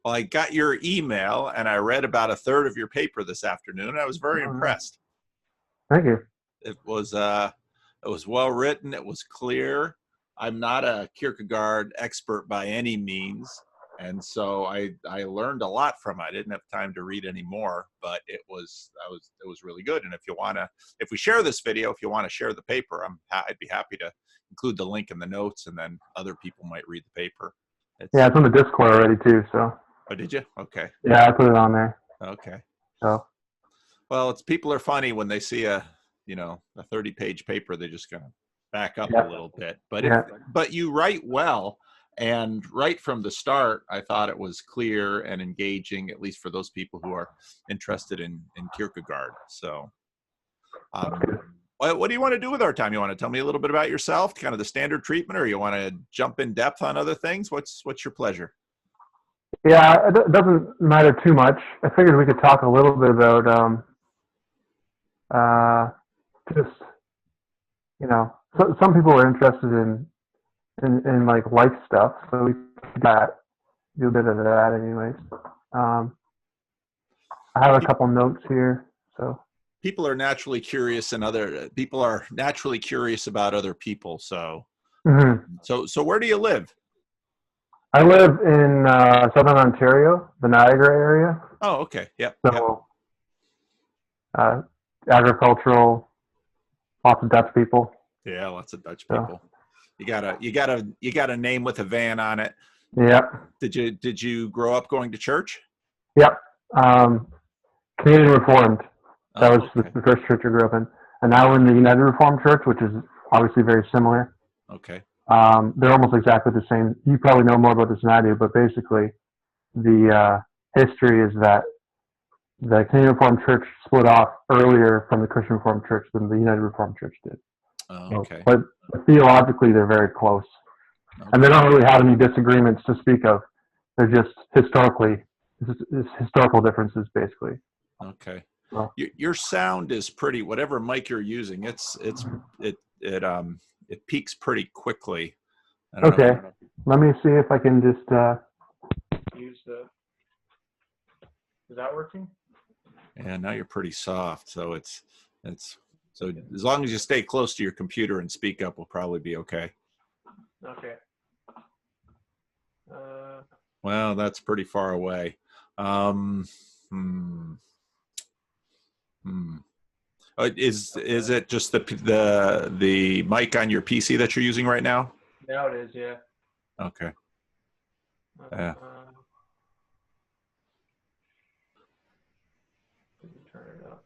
Well, I got your email and I read about a third of your paper this afternoon. I was very impressed. Thank you. It was well written. It was clear. I'm not a Kierkegaard expert by any means, and so I learned a lot from it. I didn't have time to read any more, but it was really good. And if we share this video, if you want to share the paper, I'd be happy to include the link in the notes, and then other people might read the paper. It's on the Discord already too. So. Oh, did you? Okay. Yeah, I put it on there. Okay. So. Well, people are funny when they see a 30-page paper. They're just gonna back up a little bit. But you write well, and right from the start, I thought it was clear and engaging, at least for those people who are interested in Kierkegaard. So, what do you want to do with our time? You want to tell me a little bit about yourself, kind of the standard treatment, or you want to jump in depth on other things? What's your pleasure? Yeah, it doesn't matter too much. I figured we could talk a little bit about just, so some people are interested in like life stuff, so we do a bit of that anyways. I have a couple notes here, so. People are naturally curious, and people are naturally curious about other people. So, so where do you live? I live in southern Ontario, the Niagara area. Oh, okay. Yep. So, agricultural, lots of Dutch people. Yeah, lots of Dutch people. You got a name with a van on it. Yep. Did you grow up going to church? Yep. Canadian Reformed. That was the first church I grew up in. And now we're in the United Reformed Church, which is obviously very similar. Okay. They're almost exactly the same. You probably know more about this than I do, but basically the history is that the Canadian Reformed Church split off earlier from the Christian Reformed Church than the United Reformed Church did. Oh, okay. But theologically, they're very close. Okay. And they don't really have any disagreements to speak of. They're just historical differences, basically. Okay. Well, your sound is pretty, whatever mic you're using, it peaks pretty quickly. Okay. Let me see if I can just use the. Is that working? Yeah, now you're pretty soft, so so as long as you stay close to your computer and speak up, we'll probably be okay. Okay. Well, that's pretty far away. Is it just the mic on your PC that you're using right now? Now it is, yeah. Okay. Yeah. Turn it up.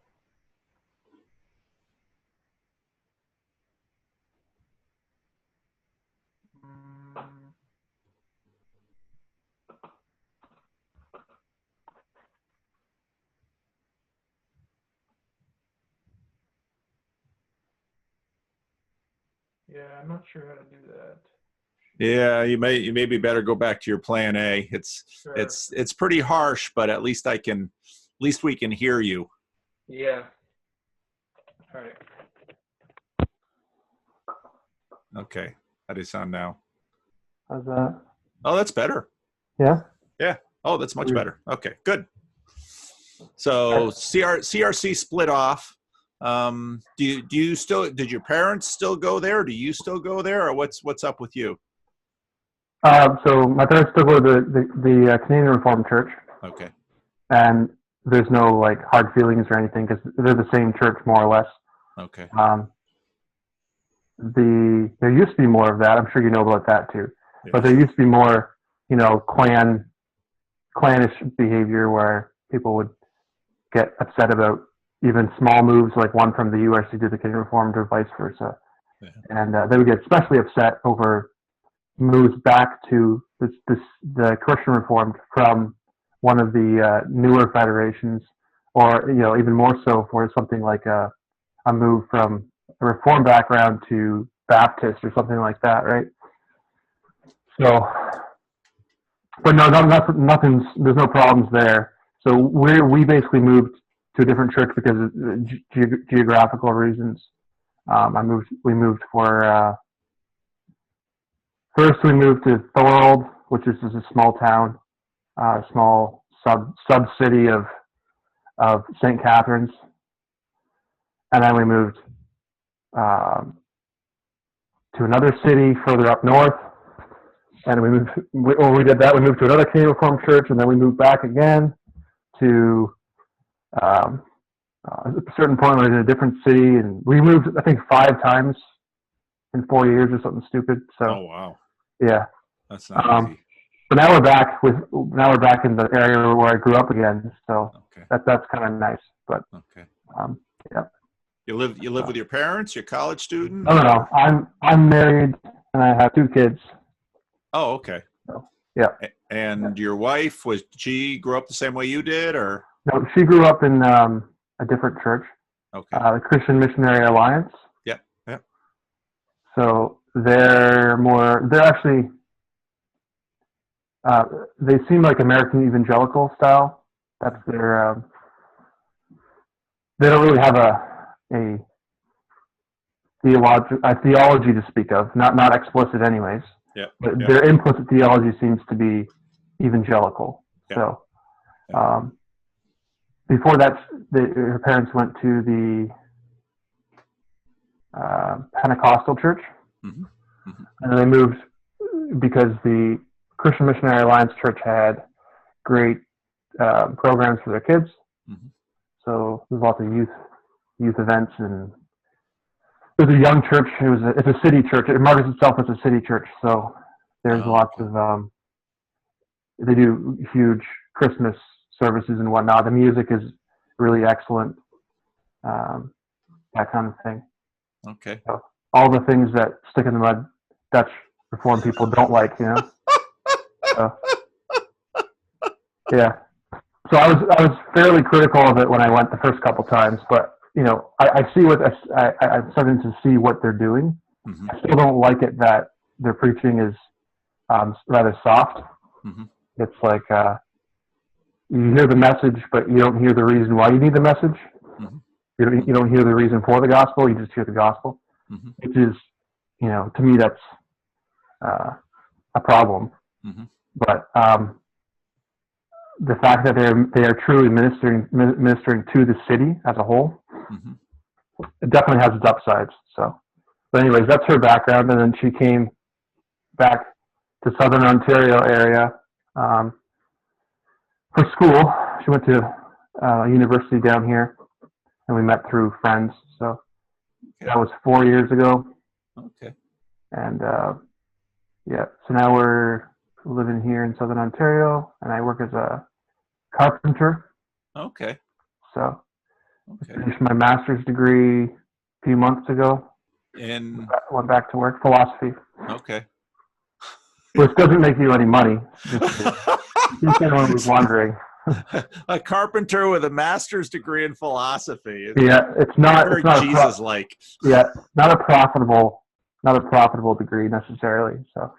Yeah, I'm not sure how to do that. Yeah, you maybe better go back to your plan A. Sure. It's pretty harsh, but at least we can hear you. Yeah. All right. Okay. How do you sound now? How's that? Oh, that's better. Yeah. Yeah. Oh, that's much better. Okay, good. So CRC split off. Did your parents still go there? Do you still go there, or what's up with you? So my parents still go to the Canadian Reformed Church. Okay. And there's no like hard feelings or anything because they're the same church more or less. Okay. There used to be more of that. I'm sure you know about that too. Yes. But there used to be more, clannish behavior where people would get upset about even small moves, like one from the URC to the Canadian Reformed or vice versa. Yeah. And they would get especially upset over moves back to the Christian Reformed from one of the newer federations, or even more so for something like a move from a Reformed background to Baptist or something like that, right? So, but no, nothing's. There's no problems there. So we basically moved to a different church because of geographical reasons. We moved for. First, we moved to Thorold, which is just a small town, small sub city of St. Catharines, and then we moved to another city further up north, and when we did that, we moved to another Canadian Reformed church, and then we moved back again to a certain point when we were in a different city, and we moved, I think, 5 times in 4 years or something stupid. So, oh wow, yeah, that's not easy. but now we're back in the area where I grew up again. So Okay. that's kind of nice. But okay, yeah. you live with your parents? You're a college student? No. I'm married and I have 2 kids. Oh, okay. So, yeah. And your wife, she grew up the same way you did, or? No, she grew up in a different church. Okay. The Christian Missionary Alliance. Yeah. Yeah. So they're actually, they seem like American evangelical style. That's their, they don't really have a theology to speak of, not explicit anyways. Yeah. But their implicit theology seems to be evangelical. Yeah. So before that, her parents went to the Pentecostal church, mm-hmm. Mm-hmm. and they moved because the Christian Missionary Alliance Church had great programs for their kids. Mm-hmm. So there's lots of youth events, and it was a young church. It's a city church. It markets itself as a city church. So there's lots of they do huge Christmas services and whatnot. The music is really excellent. That kind of thing. Okay. So all the things that stick in the mud Dutch Reformed people don't like, So, yeah. So I was fairly critical of it when I went the first couple times, but I see I'm starting to see what they're doing. Mm-hmm. I still don't like it that their preaching is rather soft. Mm-hmm. It's like you hear the message, but you don't hear the reason why you need the message. Mm-hmm. You don't hear the reason for the gospel. You just hear the gospel, mm-hmm. which is, to me, that's a problem. Mm-hmm. But the fact that they are truly ministering to the city as a whole, mm-hmm. it definitely has its upsides. So, but anyways, that's her background, and then she came back to Southern Ontario area for school. She went to university down here, and we met through friends. So that was 4 years ago. Okay. And yeah, so now we're living here in Southern Ontario, and I work as a carpenter. Okay. So I finished my master's degree a few months ago. And went back to work, philosophy. Okay. Which doesn't make you any money. Just anyone who's wondering. A carpenter with a master's degree in philosophy. It's not Jesus-like. Not a profitable degree necessarily. So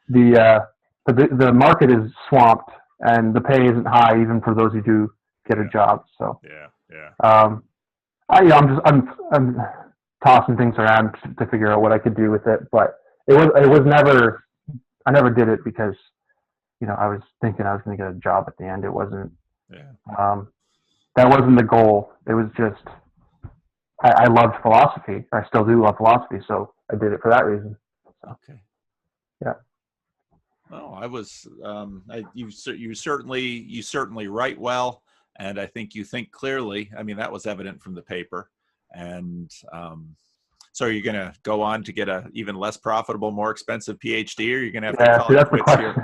the market is swamped, and the pay isn't high even for those who do get a job. So I'm tossing things around to figure out what I could do with it, but it was never. I never did it because I was thinking I was going to get a job at the end. It wasn't. Yeah. That wasn't the goal. It was just I loved philosophy. I still do love philosophy, so I did it for that reason. So, okay. Yeah. Well, I was. You certainly write well, and I think you think clearly. I mean, that was evident from the paper, and. So are you going to go on to get a even less profitable, more expensive PhD, or you're going to have to call it quits here?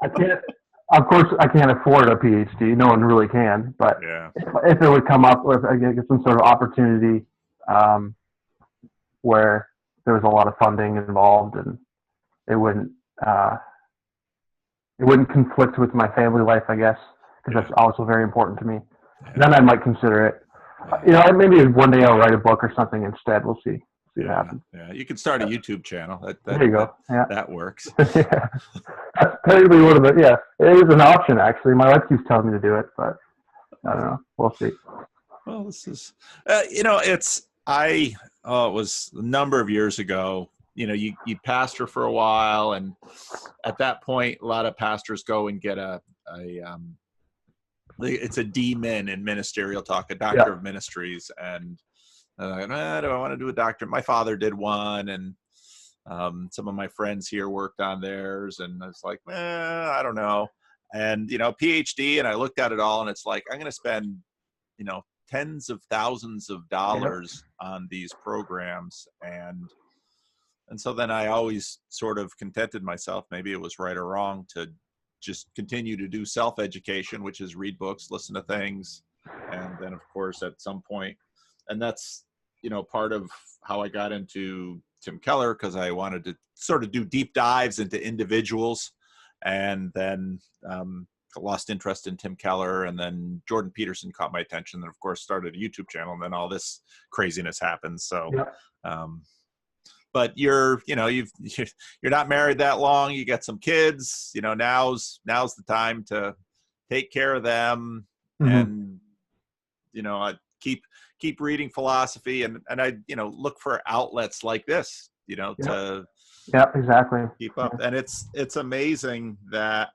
I can't. Of course, I can't afford a PhD. No one really can. But if it would come up with some sort of opportunity where there was a lot of funding involved, and it wouldn't conflict with my family life, I guess, because that's also very important to me. Then I might consider it. Maybe one day I'll write a book or something instead. We'll see what happens. Yeah, you can start a YouTube channel. There you go. That works. Yeah. That's probably one of the. It is an option actually. My wife keeps telling me to do it, but I don't know. We'll see. Well, this is, it was a number of years ago. you pastor for a while, and at that point, a lot of pastors go and get it's a D-min in ministerial talk, a doctor of ministries, and do I want to do a doctor? My father did one, and some of my friends here worked on theirs, and I was like, I don't know. And PhD, and I looked at it all, and it's like, I'm going to spend tens of thousands of dollars on these programs, and so then I always sort of contented myself, maybe it was right or wrong, to just continue to do self-education, which is read books, listen to things, and then of course at some point, and that's part of how I got into Tim Keller, because I wanted to sort of do deep dives into individuals, and then lost interest in Tim Keller, and then Jordan Peterson caught my attention, and of course started a YouTube channel, and then all this craziness happened. So but you're not married that long, you got some kids, now's the time to take care of them. And I keep reading philosophy, and I look for outlets like this to exactly keep up. And it's amazing that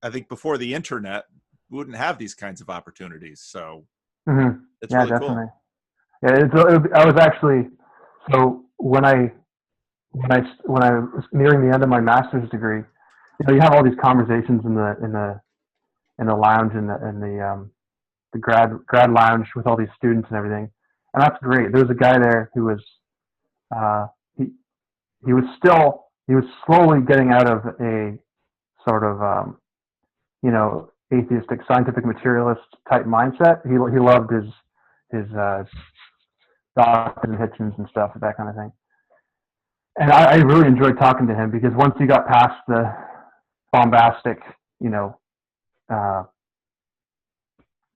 I think before the internet we wouldn't have these kinds of opportunities, so it's really definitely cool. I was actually, so when I was nearing the end of my master's degree, you have all these conversations in the lounge, in the grad lounge with all these students and everything, and that's great. There was a guy there who was he was slowly getting out of a sort of atheistic scientific materialist type mindset. He loved his Dawkins and Hitchens and stuff, that kind of thing. And I really enjoyed talking to him, because once he got past the bombastic,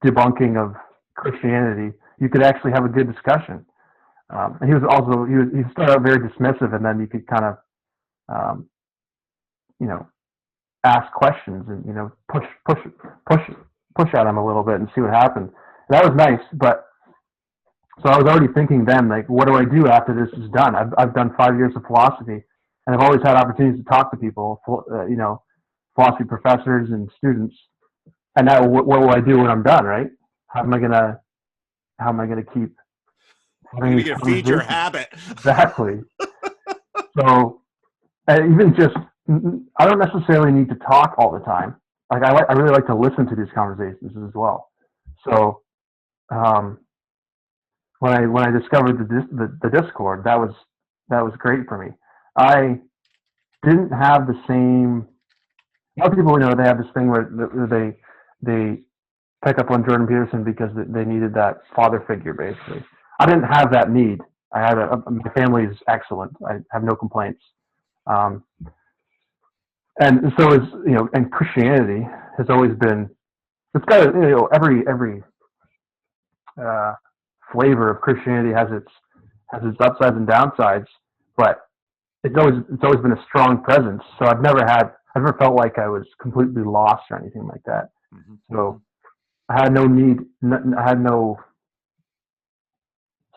debunking of Christianity, you could actually have a good discussion. And he started out very dismissive, and then you could kind of, ask questions and push at him a little bit and see what happened. And that was nice, but. So I was already thinking then, like, what do I do after this is done? I've done 5 years of philosophy, and I've always had opportunities to talk to people, philosophy professors and students. And now, what will I do when I'm done? Right? How am I gonna keep? You're gonna feed your habit. Exactly. So, even just, I don't necessarily need to talk all the time. Like I really like to listen to these conversations as well. So. When I discovered the Discord, that was great for me. I didn't have the same. A lot of people, they have this thing where they pick up on Jordan Peterson because they needed that father figure, basically. I didn't have that need. I had my family is excellent. I have no complaints. And so and Christianity has always been. It's got every flavor of Christianity has its upsides and downsides, but it's always been a strong presence. So I've never felt like I was completely lost or anything like that. So I had no need. I had no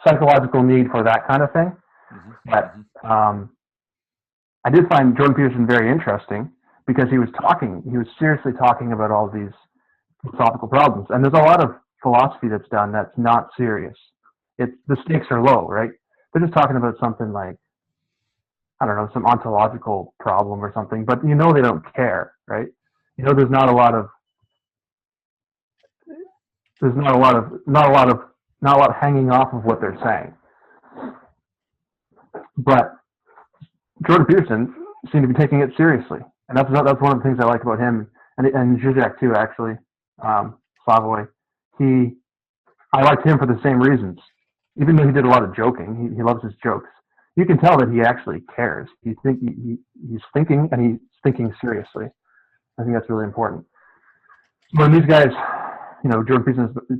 psychological need for that kind of thing. But I did find Jordan Peterson very interesting, because he was seriously talking about all these philosophical problems. And there's a lot of philosophy that's done that's not serious. The stakes are low, right? They're just talking about something like, I don't know, some ontological problem or something, but they don't care, right? There's not a lot of hanging off of what they're saying. But Jordan Peterson seemed to be taking it seriously, and that's one of the things I like about him, and Zizek too, actually. Slavoj. I liked him for the same reasons. Even though he did a lot of joking, he loves his jokes. You can tell that he actually cares. He's thinking, and he's thinking seriously. I think that's really important. When these guys, Jordan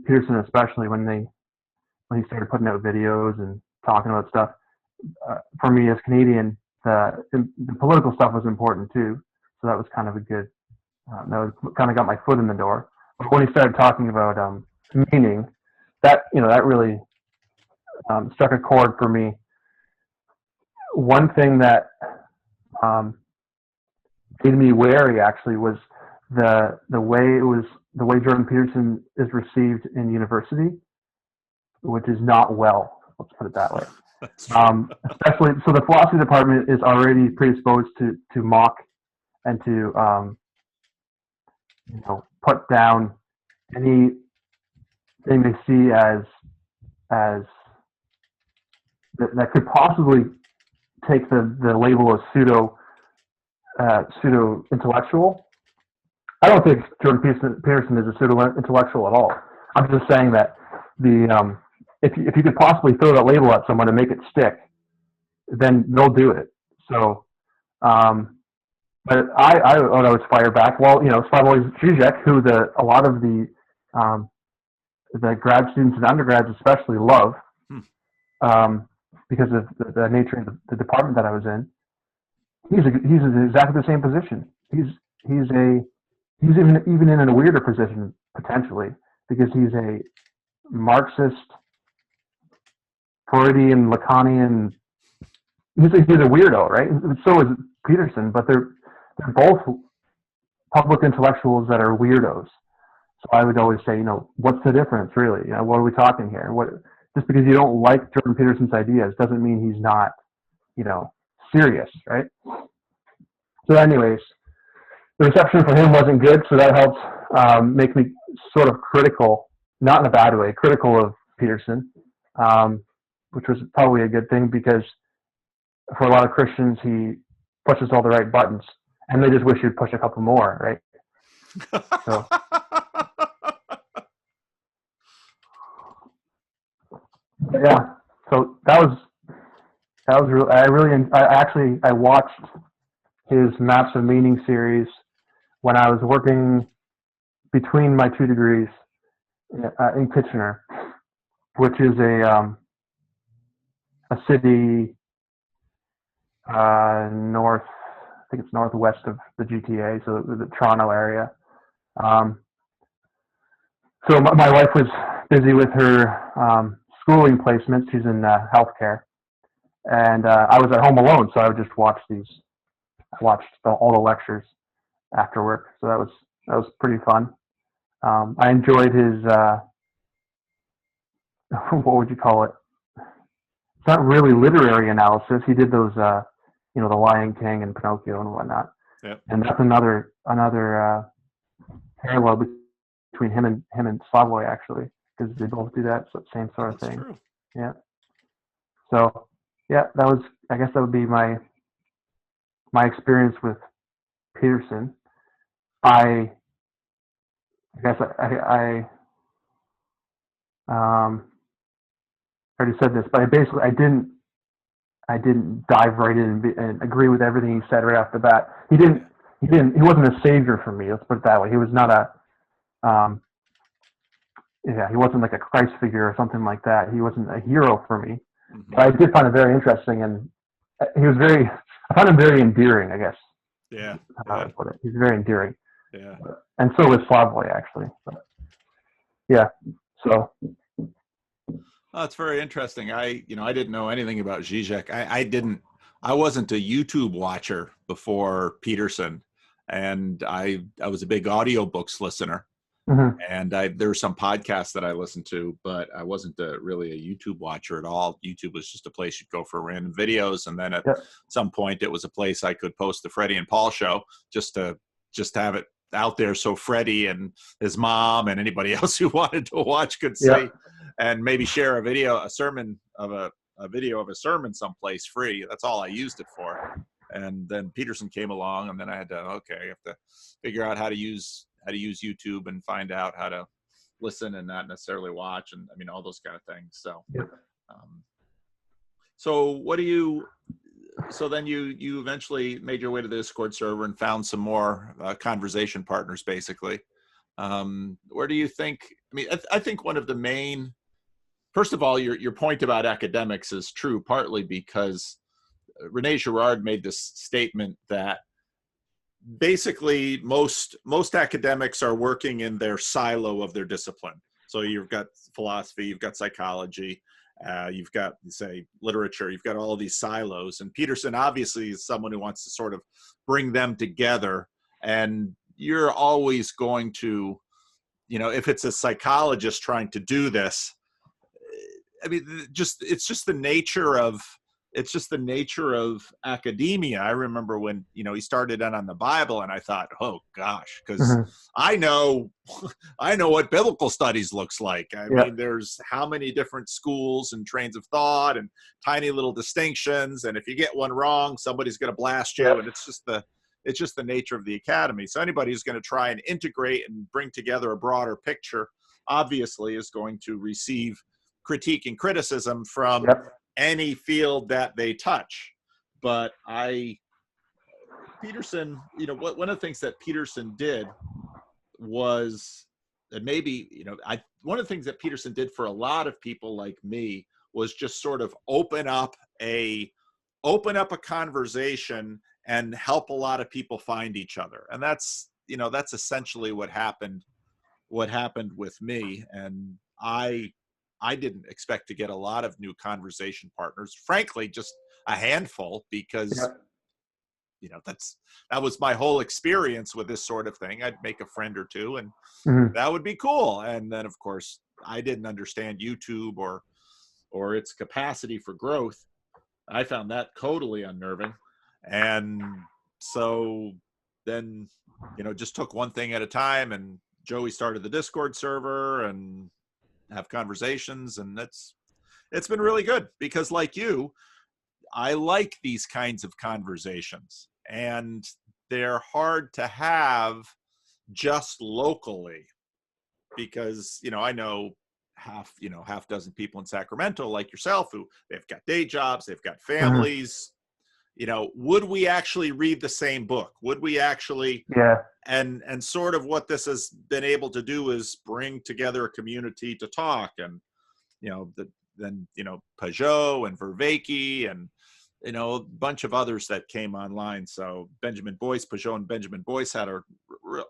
Peterson especially, when he started putting out videos and talking about stuff, for me as Canadian, the political stuff was important too. So that was kind of a good. That kind of got my foot in the door. But when he started talking about meaning, that really struck a chord for me. one thing that made me wary actually was the way Jordan Peterson is received in university, which is not well. Let's put it that way. That's true. Especially, so the philosophy department is already predisposed to mock and to put down anything they see as that could possibly take the label of pseudo-intellectual. I don't think Jordan Peterson is a pseudo-intellectual at all. I'm just saying that if you could possibly throw that label at someone and make it stick, then they'll do it. So, but I would always fire back. Well, Slavoj Žižek, who a lot of the grad students and undergrads especially love, because of the nature of the department that I was in. He's in exactly the same position. He's even in a weirder position potentially, because he's a Marxist, Freudian, Lacanian. He's a weirdo, right? So is Peterson, but they're both public intellectuals that are weirdos. So I would always say, what's the difference really? What are we talking here? Just because you don't like Jordan Peterson's ideas doesn't mean he's not, serious, right? So anyways, the reception for him wasn't good, so that helped make me sort of critical, not in a bad way, critical of Peterson, which was probably a good thing, because for a lot of Christians, he pushes all the right buttons, and they just wish he'd push a couple more, right? So. Yeah, so that was real. I watched his Maps of Meaning series when I was working between my 2 degrees in Kitchener, which is a city north. I think it's northwest of the GTA, so the Toronto area. So my wife was busy with her schooling placement. She's in healthcare, and I was at home alone, so I would just watch all the lectures after work. So that was pretty fun. I enjoyed his what would you call it? It's not really literary analysis. He did those The Lion King and Pinocchio and whatnot. Yep. And that's another parallel between him and Slavoj, actually, because they both do that same sort of thing. True. Yeah. So yeah, I guess that would be my experience with Peterson. I guess I already said this, but I didn't dive right in and agree with everything he said right off the bat. He wasn't a savior for me. Let's put it that way. He was not he wasn't like a Christ figure or something like that. He wasn't a hero for me. Mm-hmm. But I did find it very interesting, and I found him very endearing, I guess. Yeah. He's very endearing. Yeah. And so was Slavoj, actually. But, yeah. So. Oh, it's very interesting. I didn't know anything about Zizek. I wasn't a YouTube watcher before Peterson, and I was a big audiobooks listener. Mm-hmm. And there were some podcasts that I listened to, but I wasn't really a YouTube watcher at all. YouTube was just a place you'd go for random videos, and then at some point, it was a place I could post the Freddie and Paul show just to have it out there, so Freddie and his mom and anybody else who wanted to watch could see, and maybe share a video of a sermon someplace free. That's all I used it for. And then Peterson came along, and then I had to have to figure out how to use YouTube and find out how to listen and not necessarily watch, and all those kind of things. So, so then you eventually made your way to the Discord server and found some more conversation partners, basically. Where do you think? I think one of the main, first of all, your point about academics is true, partly because René Girard made this statement that basically most academics are working in their silo of their discipline. So you've got philosophy, you've got psychology, You've got, say, literature, you've got all these silos. And Peterson obviously is someone who wants to sort of bring them together. And you're always going to, if it's a psychologist trying to do this, I mean, it's just the nature of academia. I remember when, he started in on the Bible, and I thought, oh gosh, because I know what biblical studies looks like. I mean, there's how many different schools and trains of thought and tiny little distinctions. And if you get one wrong, somebody's going to blast you. And it's just the nature of the academy. So anybody who's going to try and integrate and bring together a broader picture, obviously is going to receive critique and criticism from any field that they touch. But Peterson, one of the things that Peterson did was, and maybe, one of the things that Peterson did for a lot of people like me was just sort of open up a conversation and help a lot of people find each other. And that's essentially what happened with me. And I didn't expect to get a lot of new conversation partners, frankly, just a handful, because, that was my whole experience with this sort of thing. I'd make a friend or two and that would be cool. And then, of course, I didn't understand YouTube or its capacity for growth. I found that totally unnerving. And so then, just took one thing at a time, and Joey started the Discord server and have conversations, and it's been really good, because like you, I like these kinds of conversations, and they're hard to have just locally, because I know half dozen people in Sacramento like yourself who they've got day jobs, they've got families. Would we actually read the same book? Would we actually and sort of what this has been able to do is bring together a community to talk. And then Peugeot and Vervaeke and a bunch of others that came online. So Benjamin Boyce, Peugeot and Benjamin Boyce had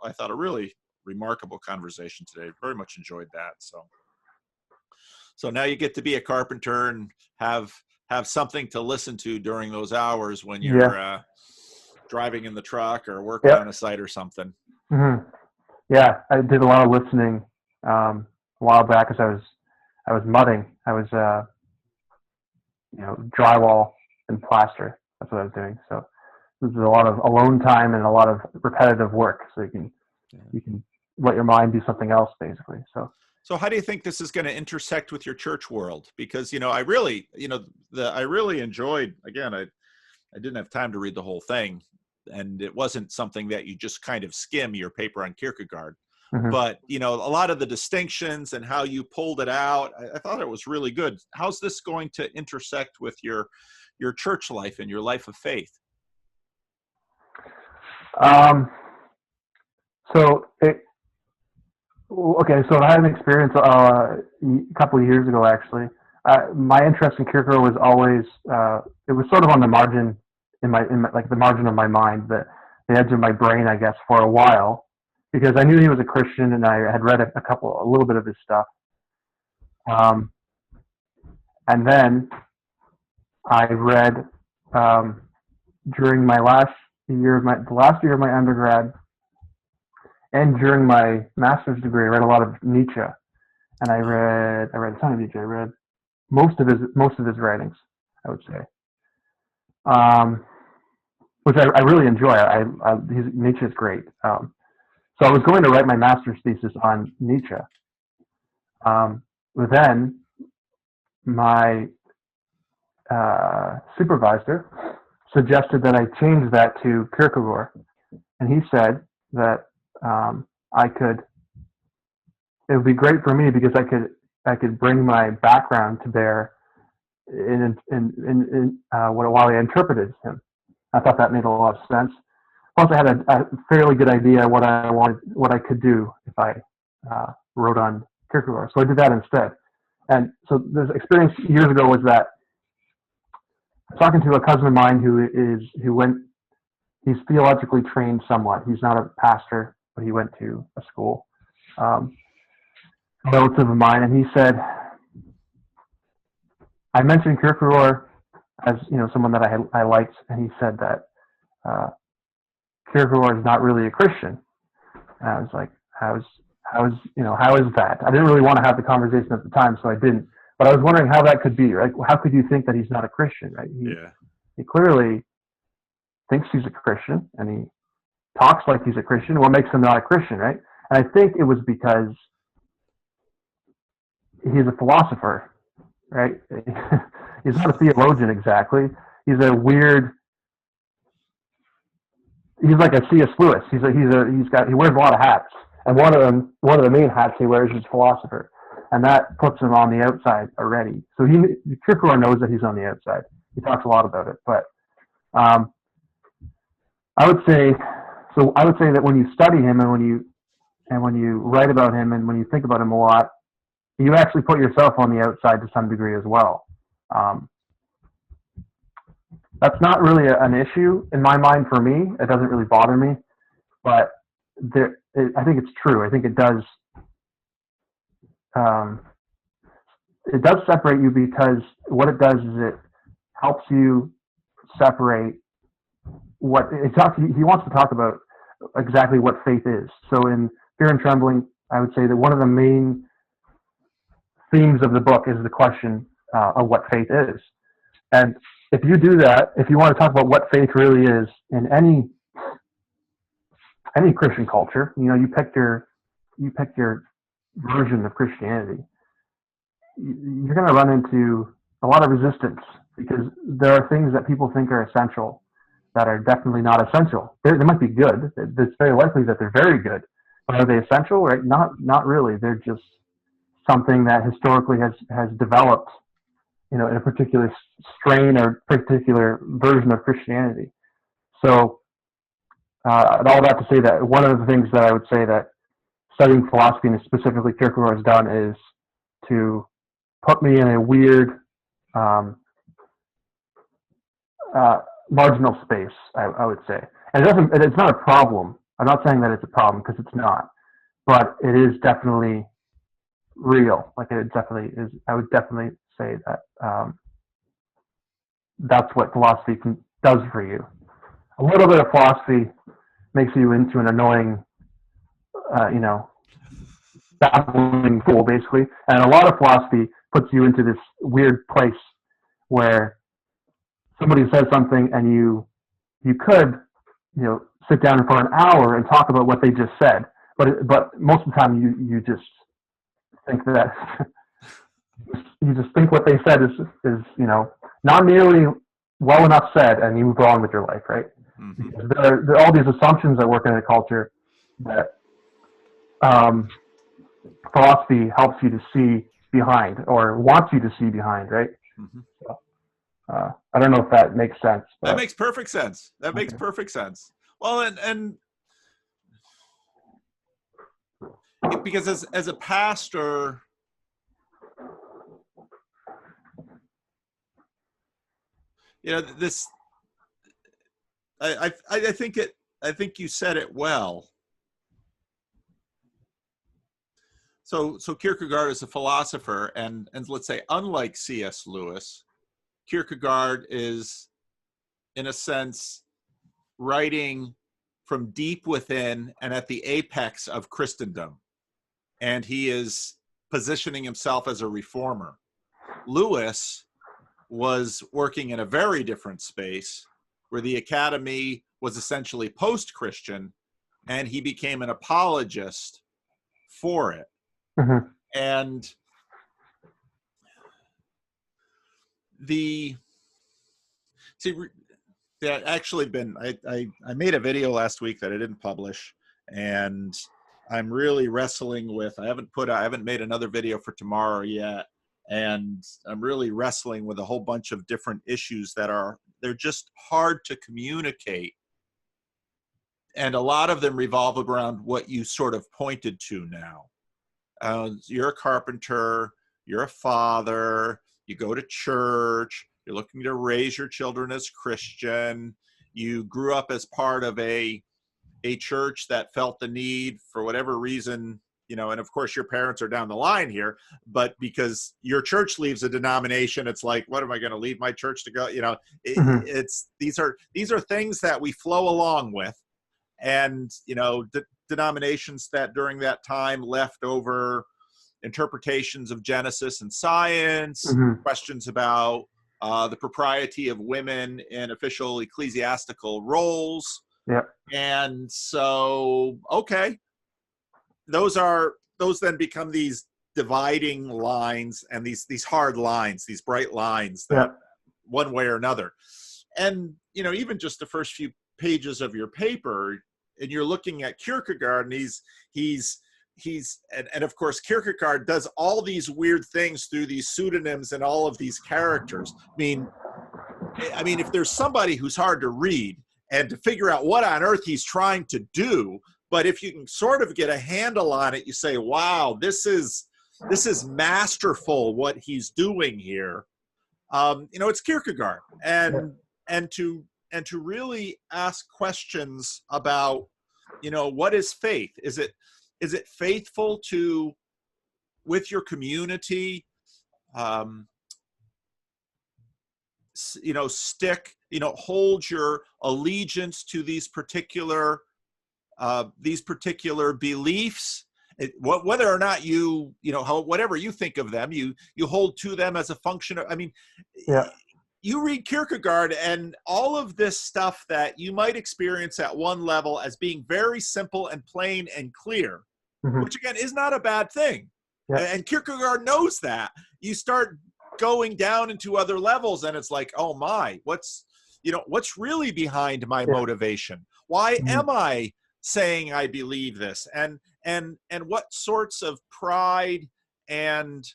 I thought a really remarkable conversation today. Very much enjoyed that. So now you get to be a Carpenter and have something to listen to during those hours when you're driving in the truck or working on a site or something. Yeah, I did a lot of listening a while back, because I was mudding. I was drywall and plaster. That's what I was doing. So this is a lot of alone time and a lot of repetitive work. So you can let your mind do something else, basically. So how do you think this is going to intersect with your church world? Because, I really enjoyed, again, I didn't have time to read the whole thing, and it wasn't something that you just kind of skim your paper on Kierkegaard. But, a lot of the distinctions and how you pulled it out, I thought it was really good. How's this going to intersect with your church life and your life of faith? So I had an experience a couple of years ago, actually. My interest in Kierkegaard was always, it was sort of on the margin, in my like the margin of my mind, the edge of my brain, I guess, for a while, because I knew he was a Christian and I had read a little bit of his stuff. And then I read, during the last year of my undergrad, and during my master's degree, I read a lot of Nietzsche, and I read a ton of Nietzsche. I read most of his writings, I would say, which I really enjoy. Nietzsche is great. So I was going to write my master's thesis on Nietzsche. But then my supervisor suggested that I change that to Kierkegaard, and he said that it would be great for me because I could bring my background to bear in while I interpreted him. I thought that made a lot of sense. Plus, I had a fairly good idea what I could do if I wrote on Kierkegaard. So I did that instead. And so this experience years ago was that I was talking to a cousin of mine he's theologically trained somewhat. He's not a pastor, but he went to a school. A relative of mine, and he said, I mentioned Kierkegaard as someone that I liked, and he said that Kierkegaard is not really a Christian. And I was like, how is that? I didn't really want to have the conversation at the time, so I didn't. But I was wondering how that could be, right? How could you think that he's not a Christian, right? He clearly thinks he's a Christian, and he talks like he's a Christian. What makes him not a Christian, right? And I think it was because he's a philosopher, right? He's not a theologian exactly. He's a weird. He's like a C.S. Lewis. He wears a lot of hats, and one of the main hats he wears is philosopher, and that puts him on the outside already. So Kierkegaard knows that he's on the outside. He talks a lot about it, but I would say that when you study him and when you write about him and when you think about him a lot, you actually put yourself on the outside to some degree as well. That's not really an issue in my mind for me. It doesn't really bother me, but I think it's true. I think it does. It does separate you because what it does is it helps you separate what he wants to talk about exactly what faith is. So in Fear and Trembling, I would say that one of the main themes of the book is the question of what faith is. And if you do that, if you want to talk about what faith really is in any Christian culture, you pick your version of Christianity, you're going to run into a lot of resistance because there are things that people think are essential that are definitely not essential. They might be good. It's very likely that they're very good, but are they essential? Right? Not really. They're just something that historically has developed, in a particular strain or particular version of Christianity. So, all that to say that one of the things that I would say that studying philosophy and specifically Kierkegaard has done is to put me in a weird marginal space, I would say. And it's not a problem. I'm not saying that it's a problem because it's not, but it is definitely real. Like it definitely is. I would definitely say that that's what philosophy does for you. A little bit of philosophy makes you into an annoying, babbling fool, basically. And a lot of philosophy puts you into this weird place where somebody says something and you could, sit down for an hour and talk about what they just said. But most of the time you just think that you just think what they said is not nearly well enough said, and you move on with your life, right? Mm-hmm. Because there are all these assumptions that work in a culture that philosophy helps you to see behind or wants you to see behind, right? Mm-hmm. So, I don't know if that makes sense. That makes perfect sense. Makes perfect sense. Well, and because as a pastor, this I think you said it well. So Kierkegaard is a philosopher, and let's say unlike C.S. Lewis, Kierkegaard is, in a sense, writing from deep within and at the apex of Christendom. And he is positioning himself as a reformer. Lewis was working in a very different space where the academy was essentially post-Christian, and he became an apologist for it. Mm-hmm. And that actually been, I made a video last week that I didn't publish, and I'm really wrestling with, I haven't made another video for tomorrow yet. And I'm really wrestling with a whole bunch of different issues they're just hard to communicate. And a lot of them revolve around what you sort of pointed to now. You're a carpenter, you're a father, you go to church, you're looking to raise your children as Christian, you grew up as part of a church that felt the need, for whatever reason, and of course your parents are down the line here, but because your church leaves a denomination, it's like, what am I going to leave my church to go? These are things that we flow along with. And, denominations that during that time left over interpretations of Genesis and science, questions about the propriety of women in official ecclesiastical roles. Yep. And so, okay, those then become these dividing lines and these hard lines, these bright lines that one way or another. And, even just the first few pages of your paper, and you're looking at Kierkegaard, and he's and of course Kierkegaard does all these weird things through these pseudonyms and all of these characters. I mean, if there's somebody who's hard to read and to figure out what on earth he's trying to do, but if you can sort of get a handle on it, you say, wow, this is masterful what he's doing here. It's Kierkegaard, and to really ask questions about, what is faith? Is it faithful to, with your community, hold your allegiance to these particular beliefs? Whether or not whatever you think of them, you hold to them as a function of, you read Kierkegaard and all of this stuff that you might experience at one level as being very simple and plain and clear, which again is not a bad thing. And Kierkegaard knows that. You start going down into other levels and it's like, oh my, what's really behind my motivation? Why am I saying I believe this? And what sorts of pride and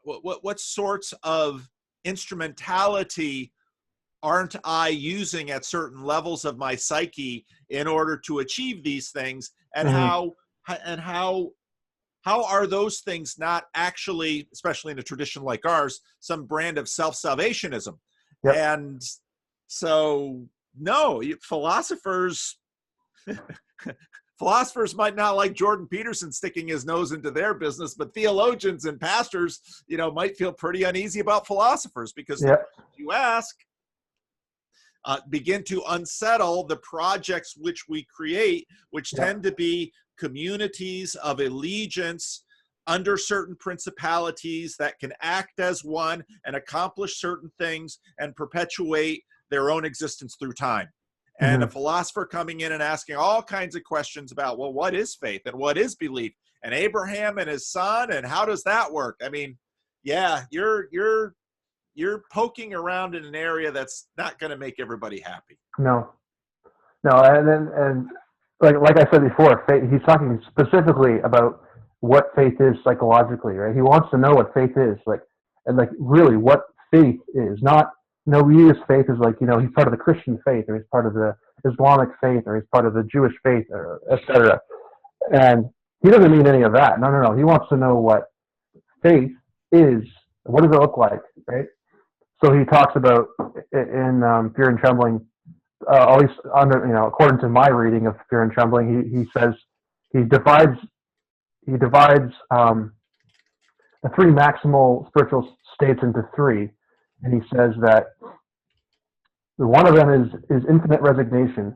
what sorts of instrumentality aren't I using at certain levels of my psyche in order to achieve these things? And how are those things not actually, especially in a tradition like ours, some brand of self-salvationism? And so, no, philosophers might not like Jordan Peterson sticking his nose into their business, but theologians and pastors, might feel pretty uneasy about philosophers because the questions you ask begin to unsettle the projects which we create, which tend to be communities of allegiance under certain principalities that can act as one and accomplish certain things and perpetuate their own existence through time. And a philosopher coming in and asking all kinds of questions about, well, what is faith and what is belief, and Abraham and his son, and how does that work? I mean, you're poking around in an area that's not going to make everybody happy. No, and like I said before, faith, he's talking specifically about what faith is psychologically, right? He wants to know what faith is, and really what faith is, not. We use faith as he's part of the Christian faith, or he's part of the Islamic faith, or he's part of the Jewish faith, or etc. And he doesn't mean any of that. No. He wants to know what faith is. What does it look like, right? So he talks about in Fear and Trembling, at least according to my reading of Fear and Trembling, he says he divides the three maximal spiritual states into three. And he says that one of them is infinite resignation,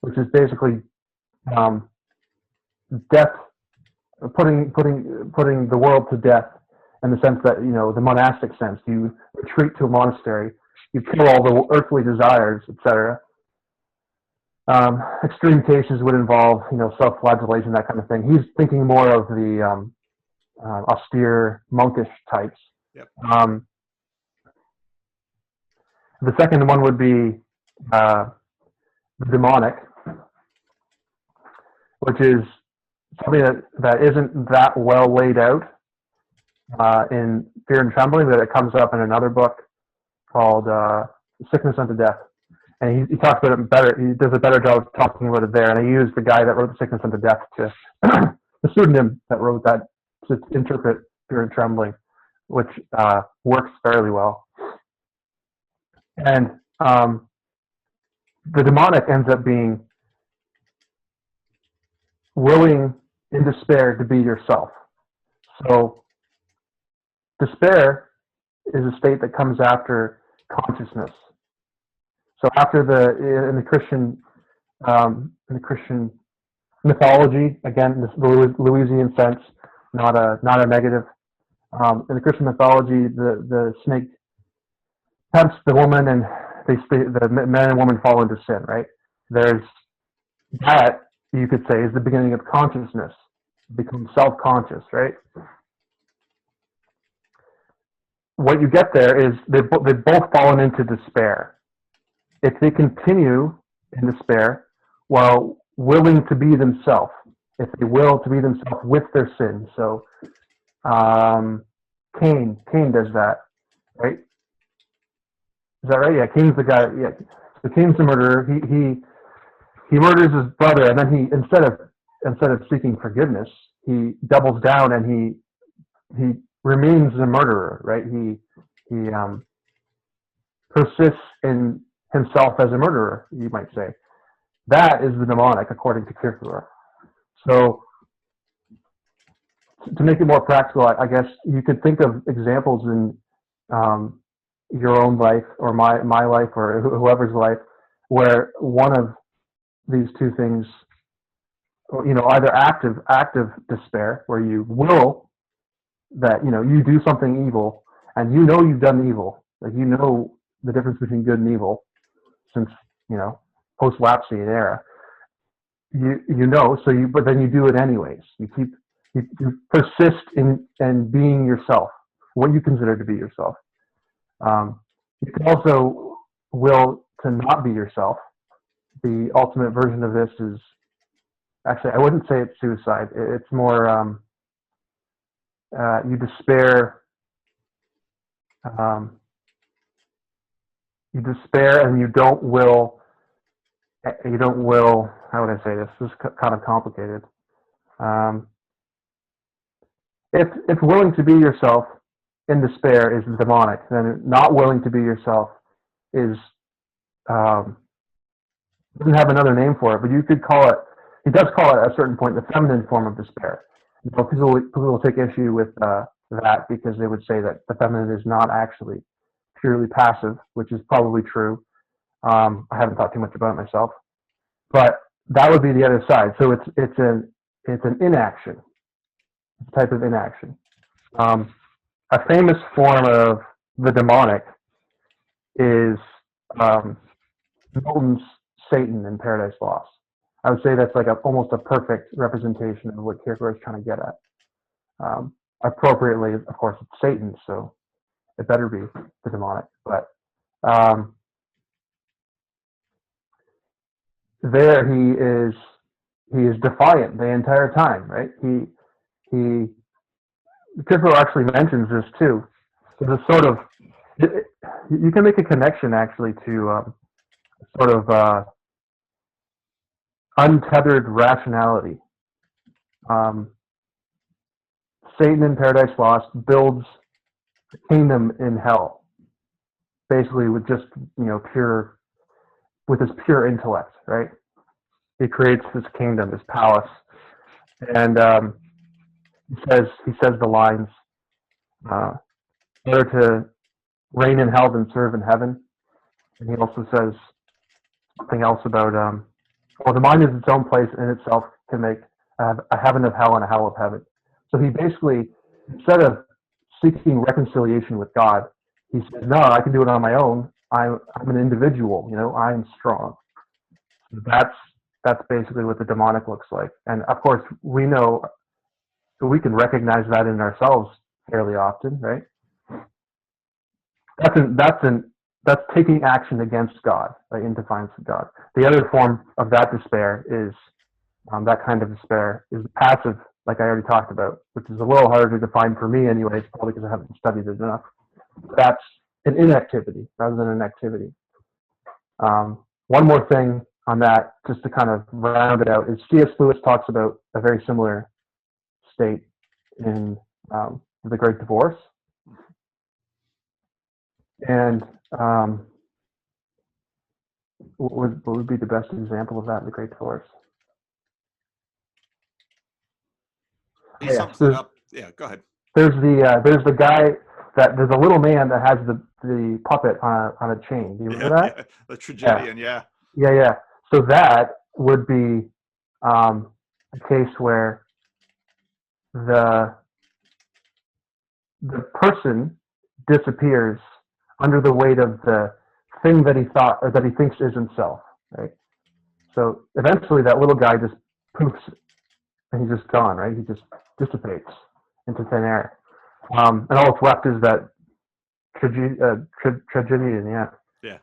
which is basically death, putting the world to death, in the sense that the monastic sense. You retreat to a monastery, you kill all the earthly desires, etc. Extreme cases would involve self-flagellation, that kind of thing. He's thinking more of the austere monkish types. The second one would be the demonic, which is something that isn't that well laid out in Fear and Trembling, that it comes up in another book called Sickness Unto Death. And he talks about it better. He does a better job of talking about it there. And I used the guy that wrote Sickness Unto Death to the pseudonym that wrote that to interpret Fear and Trembling, which works fairly well. And the demonic ends up being willing in despair to be yourself. So despair is a state that comes after consciousness. So after in the Christian mythology, again, this Louisian sense, not a negative. In the Christian mythology, the snake tempts the woman, and the man and woman fall into sin. Right? There's that, you could say, is the beginning of consciousness. Become self-conscious. Right? What you get there is they've both fallen into despair. If they continue in despair while willing to be themselves, if they will to be themselves with their sin. So Cain does that, right? Is that right? Yeah, Cain's the guy. Yeah, so Cain's the murderer. He murders his brother, and then he instead of seeking forgiveness, he doubles down and he remains a murderer, right? He persists in himself as a murderer, you might say. That is the demonic, according to Kierkegaard. So, to make it more practical, I guess you could think of examples in your own life, or my life, or whoever's life, where one of these two things, either active despair, where you will that you do something evil, and you've done evil, like the difference between good and evil, since post-Lapsian era. But then you do it anyways. You persist in being yourself, what you consider to be yourself. You can also will to not be yourself. The ultimate version of this is, actually, I wouldn't say it's suicide. It's more you despair. You despair, and you don't will. How would I say this? This is kind of complicated. If willing to be yourself in despair is demonic, then not willing to be yourself is doesn't have another name for it, but you could call it. He does call it at a certain point the feminine form of despair. People will take issue with that, because they would say that the feminine is not actually purely passive, which is probably true. I haven't thought too much about it myself, but that would be the other side. So it's an inaction, it's a type of inaction. A famous form of the demonic is Milton's Satan in Paradise Lost. I would say that's like almost a perfect representation of what Kierkegaard is trying to get at. Appropriately, of course, it's Satan, so it better be the demonic. But there he is defiant the entire time, right? Kierkegaard actually mentions this too. There's a sort of, you can make a connection actually to sort of untethered rationality. Satan in Paradise Lost builds a kingdom in hell, basically with just with his pure intellect, right? He creates this kingdom, this palace, and he says the lines, better to reign in hell than serve in heaven. And he also says something else about, the mind is its own place in itself, can make a heaven of hell and a hell of heaven. So he basically, instead of seeking reconciliation with God, he says, no, I can do it on my own. I'm an individual, I'm strong. That's basically what the demonic looks like. And of course, we know, we can recognize that in ourselves fairly often, right? That's taking action against God, like in defiance of God. The other form of that despair is, that kind of despair is passive, like I already talked about, which is a little harder to define for me anyways, probably because I haven't studied it enough. That's an inactivity rather than an activity. One more thing on that, just to kind of round it out, is C.S. Lewis talks about a very similar state in The Great Divorce. And what would be the best example of that in The Great Divorce? he Yeah, sums it up. Yeah, go ahead. there's the guy there's a little man that has the puppet on a chain. Do you remember that? Yeah, the tragedian. Yeah. Yeah. So that would be a case where the person disappears under the weight of the thing that he thought or that he thinks is himself, right? So eventually that little guy just poofs and he's just gone, right? He just dissipates into thin air. And all that's left is that tragedian, yeah. Yeah.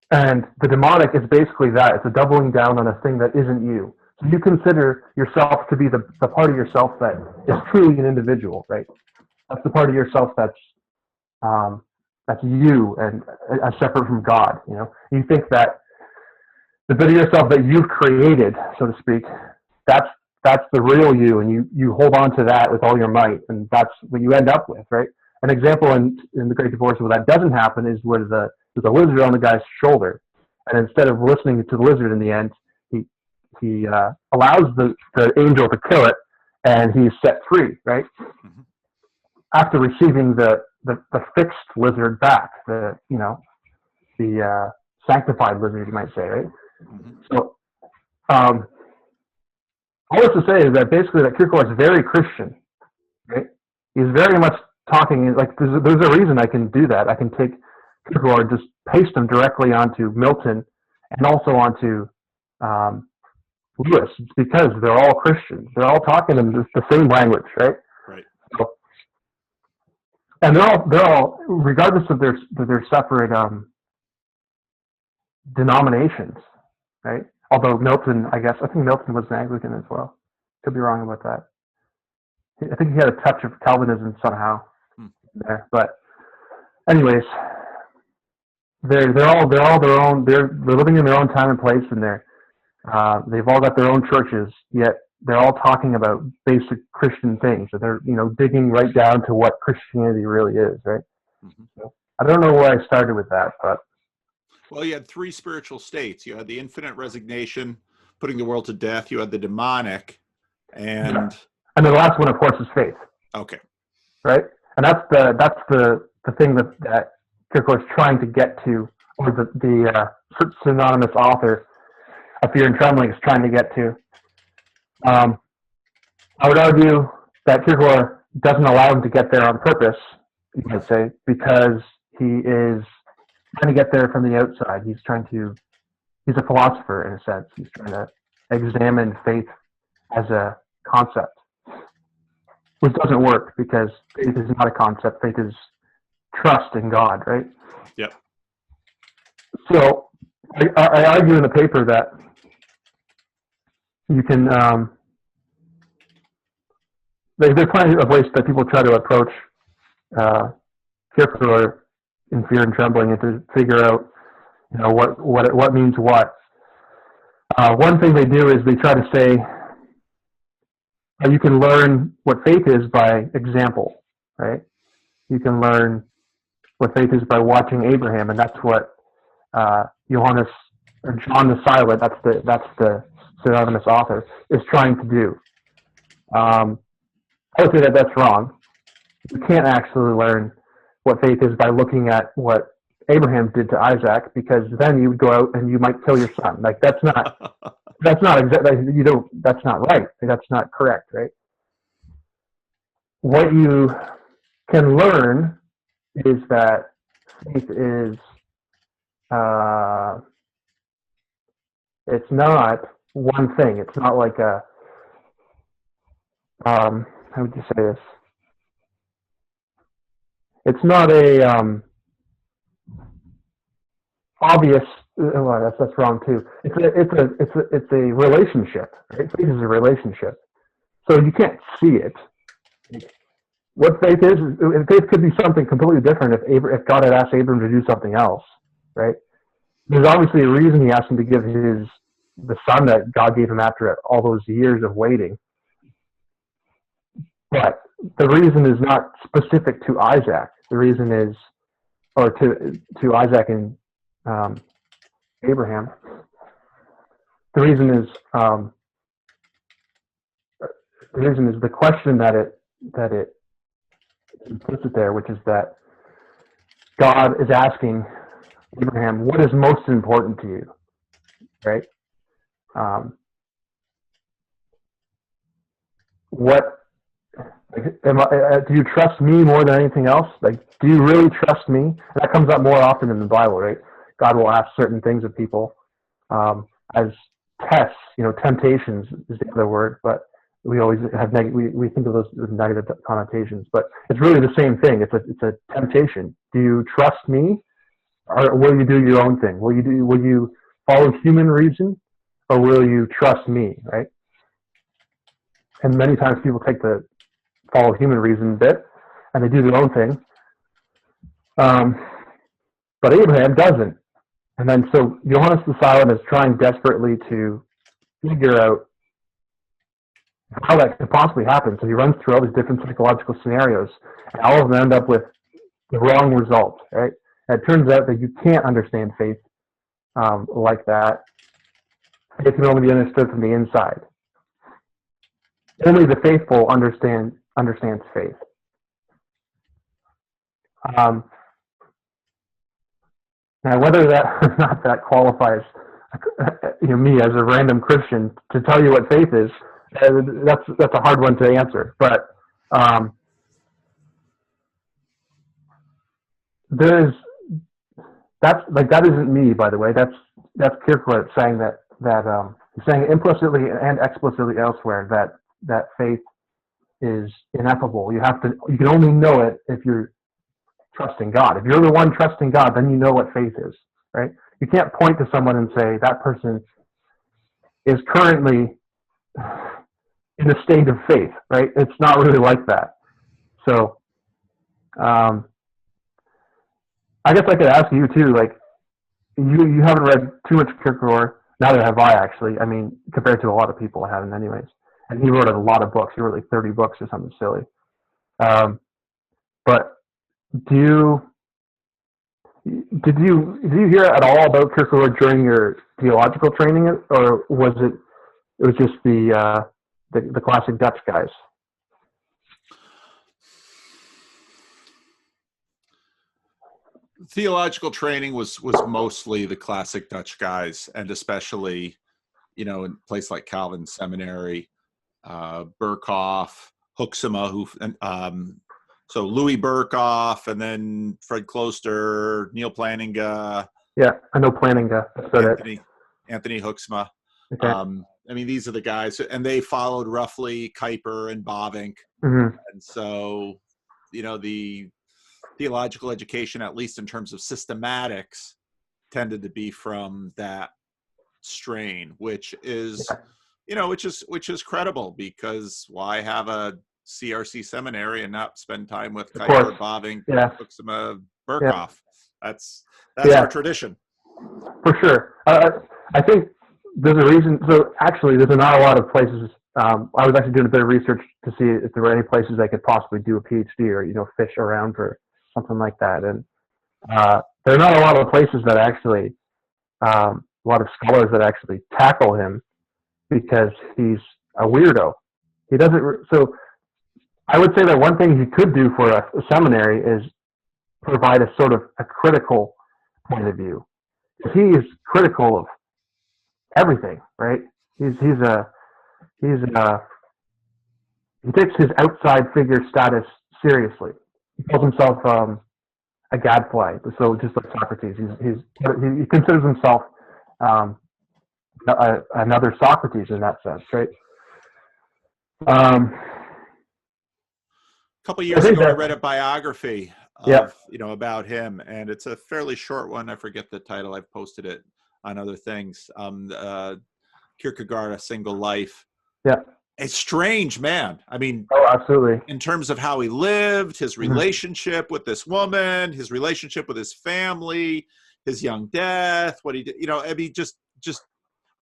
And the demonic is basically that. It's a doubling down on a thing that isn't you. So you consider yourself to be the part of yourself that is truly an individual, right? That's the part of yourself that's you and separate from God. You know, you think that the bit of yourself that you've created, so to speak, that's the real you, and you hold on to that with all your might, and that's what you end up with, right? An example in The Great Divorce where that doesn't happen is where there's a lizard on the guy's shoulder, and instead of listening to the lizard in the end, he allows the angel to kill it, and he's set free, right? Mm-hmm. After receiving the fixed lizard back, the sanctified lizard, you might say, right? Mm-hmm. So, all this to say is that basically that Kierkegaard is very Christian, right? He's very much talking, like there's a reason I can do that. I can take Kierkegaard, just paste him directly onto Milton and also onto Lewis. It's because they're all Christians. They're all talking in the same language, right? Right. So, and they're all, regardless of their separate denominations, right? Although Milton, I think Milton was an Anglican as well. Could be wrong about that. I think he had a touch of Calvinism somehow there. But anyways, they're all their own. They're living in their own time and place, and they've all got their own churches. Yet they're all talking about basic Christian things. So they're digging right down to what Christianity really is, right? Mm-hmm. So I don't know where I started with that, but. Well, you had three spiritual states. You had the infinite resignation, putting the world to death. You had the demonic, and the last one, of course, is faith. Okay. Right, and that's the thing that Kierkegaard's trying to get to, or the synonymous author of Fear and Trembling is trying to get to. I would argue that Kierkegaard doesn't allow him to get there on purpose, you might say, because he is trying to get there from the outside. He's a philosopher in a sense. He's trying to examine faith as a concept, which doesn't work because faith is not a concept. Faith is trust in God, right? Yep. So I argue in the paper that you can, there are plenty of ways that people try to approach Kierkegaard in Fear and Trembling and to figure out, what means what. One thing they do is they try to say, you can learn what faith is by example, right? You can learn what faith is by watching Abraham, and that's what John the Silent, that's the synonymous author, is trying to do. I would say that that's wrong. You can't actually learn what faith is by looking at what Abraham did to Isaac, because then you would go out and you might kill your son. Like that's not right. That's not correct, right? What you can learn is that faith is it's not one thing. It's not like a how would you say this? It's not a obvious. Well, that's wrong too. It's a relationship. Right? Faith is a relationship, so you can't see it. What faith is, faith could be something completely different if God had asked Abram to do something else, right? There's obviously a reason he asked him to give the son that God gave him after all those years of waiting. But the reason is not specific to Isaac. The reason is, or to Isaac and Abraham. The reason is reason is the question that it implicit there, which is that God is asking Abraham, what is most important to you, right? What do you trust me more than anything else? Like, do you really trust me? And that comes up more often in the Bible, right? God will ask certain things of people as tests. Temptations is the other word, but we always have we think of those as negative connotations. But it's really the same thing. It's a temptation. Do you trust me, or will you do your own thing? Will you follow human reason, or will you trust me? Right? And many times people take the follow human reason bit, and they do their own thing. But Abraham doesn't. And then so Johannes the Silent is trying desperately to figure out how that could possibly happen. So he runs through all these different psychological scenarios, and all of them end up with the wrong result, right? And it turns out that you can't understand faith like that. It can only be understood from the inside. Only the faithful understands faith. Now, whether that or not that qualifies, me as a random Christian to tell you what faith is, that's a hard one to answer. But that isn't me, by the way. That's Kierkegaard saying that he's saying implicitly and explicitly elsewhere that faith is ineffable. You can only know it if you're trusting God. If you're the one trusting God, then you know what faith is, right? You can't point to someone and say that person is currently in a state of faith, right? It's not really like that. So, I guess I could ask you too, like, you haven't read too much Kierkegaard, neither have I actually. I mean, compared to a lot of people, I haven't anyways. And he wrote a lot of books. He wrote like 30 books or something silly. But did you hear at all about Kierkegaard during your theological training, or was it just the classic Dutch guys? Theological training was mostly the classic Dutch guys, and especially, in a place like Calvin Seminary, Berkhoff, Hoeksema, so Louis Berkhoff, and then Fred Kloster, Neil Plantinga. Yeah, I know Plantinga. Anthony Hoeksema. Okay. These are the guys, and they followed roughly Kuyper and Bavinck. Mm-hmm. And so, the theological education, at least in terms of systematics, tended to be from that strain, which is, which is credible, because why have a CRC seminary and not spend time with Kuyper, Bavinck, Hoeksema, Berkhoff? Yeah. That's our tradition. For sure. I think there's a reason. So actually, there's not a lot of places. I was actually doing a bit of research to see if there were any places I could possibly do a PhD or, fish around for something like that. And there are not a lot of places that actually, a lot of scholars that actually tackle him, because he's a weirdo. He doesn't. So I would say that one thing he could do for a seminary is provide a sort of a critical point of view. He is critical of everything, right? He takes his outside figure status seriously. He calls himself a gadfly. So just like Socrates, he considers himself another Socrates in that sense, right? A couple of years ago, I read a biography of, about him, and it's a fairly short one. I forget the title. I've posted it on other things. Kierkegaard, A Single Life. Yeah. A strange man. Oh, absolutely. In terms of how he lived, his relationship with this woman, his relationship with his family, his young death, what he did, just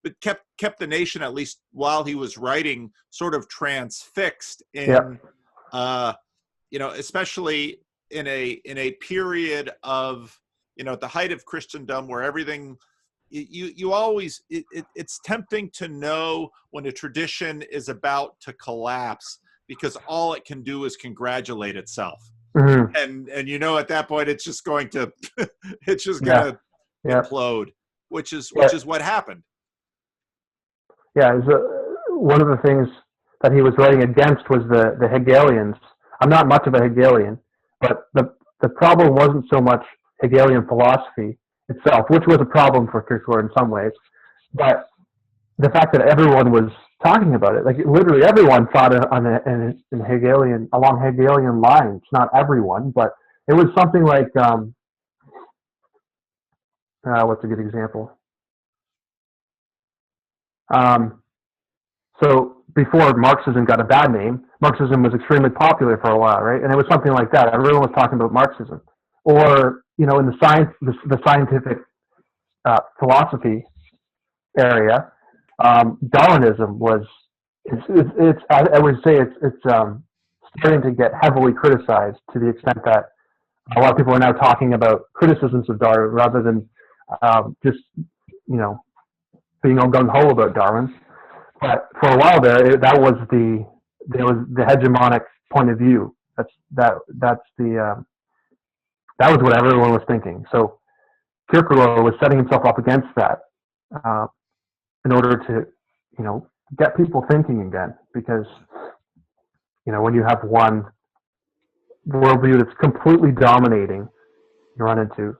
but kept the nation, at least while he was writing, sort of transfixed in, especially in a period of, at the height of Christendom, where everything you always, it's tempting to know when a tradition is about to collapse, because all it can do is congratulate itself. And at that point it's just going to it's just going to implode, which is what happened. Yeah, one of the things that he was writing against was the Hegelians. I'm not much of a Hegelian, but the problem wasn't so much Hegelian philosophy itself, which was a problem for Kierkegaard in some ways, but the fact that everyone was talking about it, like literally everyone thought in Hegelian, along Hegelian lines. Not everyone, but it was something like what's a good example? So before Marxism got a bad name, Marxism was extremely popular for a while, right? And it was something like that. Everyone was talking about Marxism, or in the scientific philosophy area, Darwinism was. I would say it's starting to get heavily criticized, to the extent that a lot of people are now talking about criticisms of Darwin rather than just being all gung ho about Darwin. But for a while there, that was the hegemonic point of view. That was what everyone was thinking. So Kierkegaard was setting himself up against that in order to get people thinking again, because when you have one worldview that's completely dominating, you run into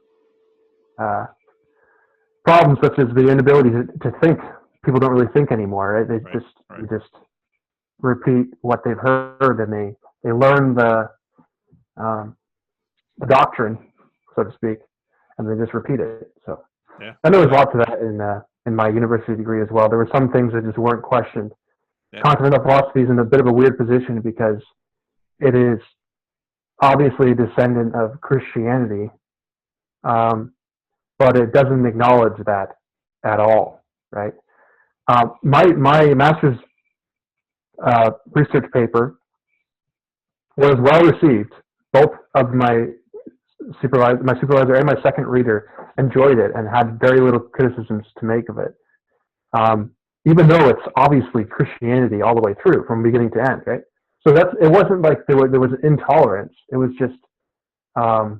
problems such as the inability to think. People don't really think anymore, right? They just repeat what they've heard, and they learn the doctrine, so to speak, and they just repeat it. So I know there's lots of that in my university degree as well. There were some things that just weren't questioned. Continental philosophy is in a bit of a weird position because it is obviously a descendant of Christianity, but it doesn't acknowledge that at all, right? My master's research paper was well received. Both of my supervisor and my second reader enjoyed it and had very little criticisms to make of it, even though it's obviously Christianity all the way through from beginning to end, right? So it wasn't like there was intolerance. It was just, like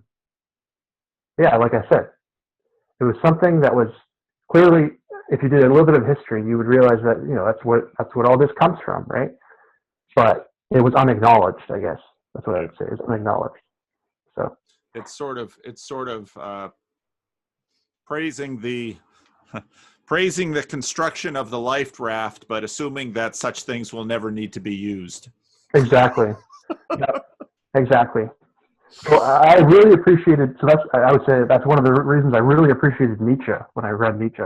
I said, it was something that was clearly, if you did a little bit of history, you would realize that that's what all this comes from, right? But it was unacknowledged, I guess. That's what I would say. It's unacknowledged. So it's sort of praising the praising the construction of the life raft, but assuming that such things will never need to be used. Exactly. Yep. Exactly. So I really appreciated. So I would say that's one of the reasons I really appreciated Nietzsche when I read Nietzsche.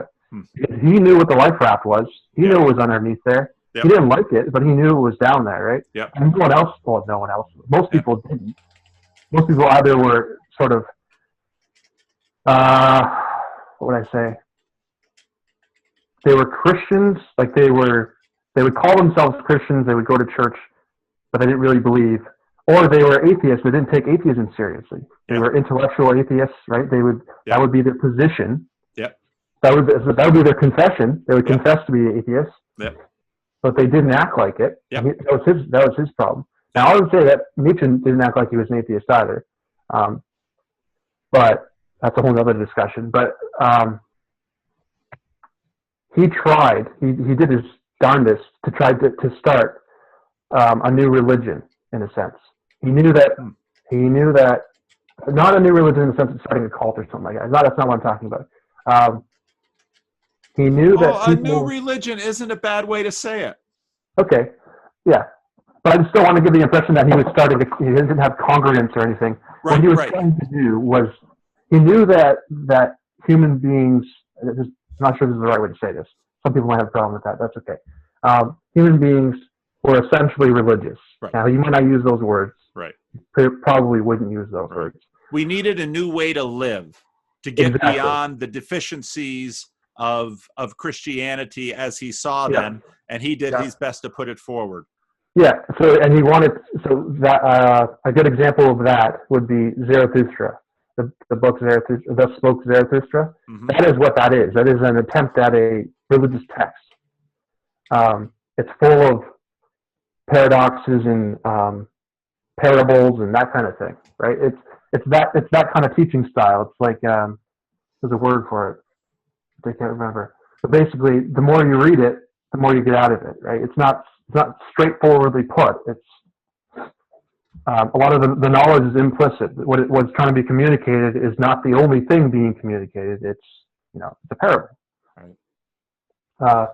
Because he knew what the life raft was. He knew it was underneath there. Yep. He didn't like it, but he knew it was down there, right? Yep. And no one else. Most people didn't. Most people either were sort of, what would I say? They were Christians, like they would call themselves Christians, they would go to church, but they didn't really believe. Or they were atheists, they didn't take atheism seriously. They were intellectual atheists, right? That would be their position. Yep. That would be their confession. They would confess to be atheists. Yep. But they didn't act like it. Yep. That was his problem. Now I would say that Nietzsche didn't act like he was an atheist either. But that's a whole other discussion. But he tried. He did his darndest to try to start a new religion, in a sense. He knew that not a new religion in the sense of starting a cult or something like that. That's not what I'm talking about. He knew that a new religion isn't a bad way to say it. Okay, yeah, but I just don't want to give the impression that he didn't have congruence or anything. Right, what he was trying to do was, he knew that human beings. I'm not sure this is the right way to say this. Some people might have a problem with that. That's okay. Human beings were essentially religious. Right. Now, you might not use those words. Right. Probably wouldn't use those words. We needed a new way to live, to get beyond the deficiencies of Christianity as he saw them, and he did his best to put it forward. Yeah. So, and he wanted. So that a good example of that would be Zarathustra. the book Zarathustra, Thus Spoke Zarathustra. Mm-hmm. That is what that is. That is an attempt at a religious text. It's full of paradoxes and parables and that kind of thing, right? It's that kind of teaching style. It's like there's a word for it. I can't remember. But basically, the more you read it, the more you get out of it, right? It's not straightforwardly put. It's a lot of the knowledge is implicit. What's trying to be communicated is not the only thing being communicated. It's it's a parable. Right.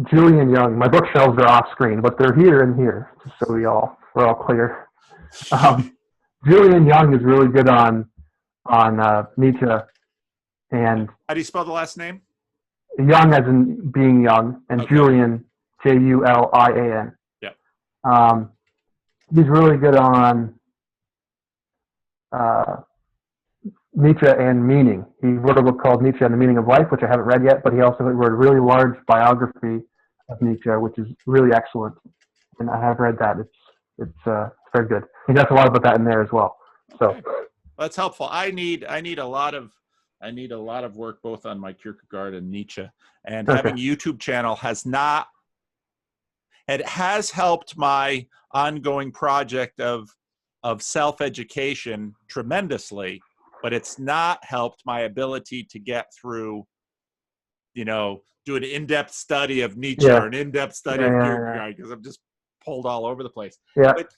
Julian Young. My bookshelves are off screen, but they're here and here, just so we're all clear. Julian Young is really good on Nietzsche, and How do you spell the last name? Young as in being young, and Okay. Julian, Julian. Yeah. He's really good on Nietzsche and meaning. He wrote a book called Nietzsche and the Meaning of Life, which I haven't read yet, but he also wrote a really large biography of Nietzsche, which is really excellent. And I have read that. It's very good. He does a lot about that in there as well. So that's helpful. I need a lot of work both on my Kierkegaard and Nietzsche, and having a YouTube channel has helped my ongoing project of self-education tremendously, but it's not helped my ability to get through, do an in-depth study of Nietzsche or an in-depth study of Kierkegaard, because I'm just pulled all over the place. Yeah. But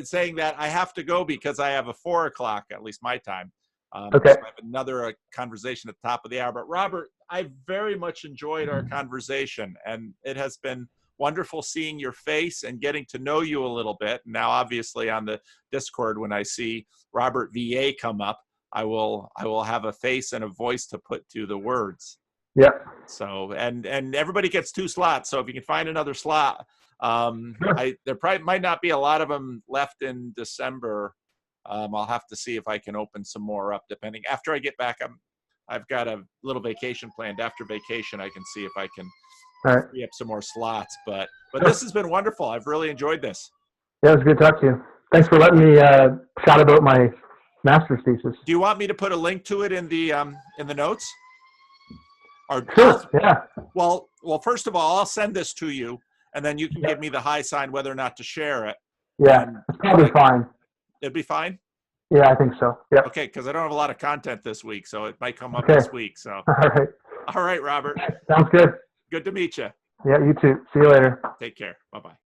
saying that, I have to go because I have a 4 o'clock, at least my time. Okay. So I have another conversation at the top of the hour. But Robert, I very much enjoyed our conversation, and it has been wonderful seeing your face and getting to know you a little bit. Now, obviously, on the Discord, when I see Robert VA come up, I will have a face and a voice to put to the words. Yeah. So, and everybody gets 2 slots. So if you can find another slot, there probably might not be a lot of them left in December. I'll have to see if I can open some more up, depending. After I get back, I've got a little vacation planned. After vacation, I can see if I can free up some more slots. But this has been wonderful. I've really enjoyed this. Yeah, it was good to talk to you. Thanks for letting me shout about my master's thesis. Do you want me to put a link to it in the notes? Or Sure. Yeah. Well, first of all, I'll send this to you, and then you can give me the high sign whether or not to share it. Yeah, it's probably fine. It'd be fine? Yeah, I think so. Yeah. Okay, because I don't have a lot of content this week, so it might come up this week. So. All right. All right, Robert. Sounds good. Good to meet you. Yeah, you too. See you later. Take care. Bye-bye.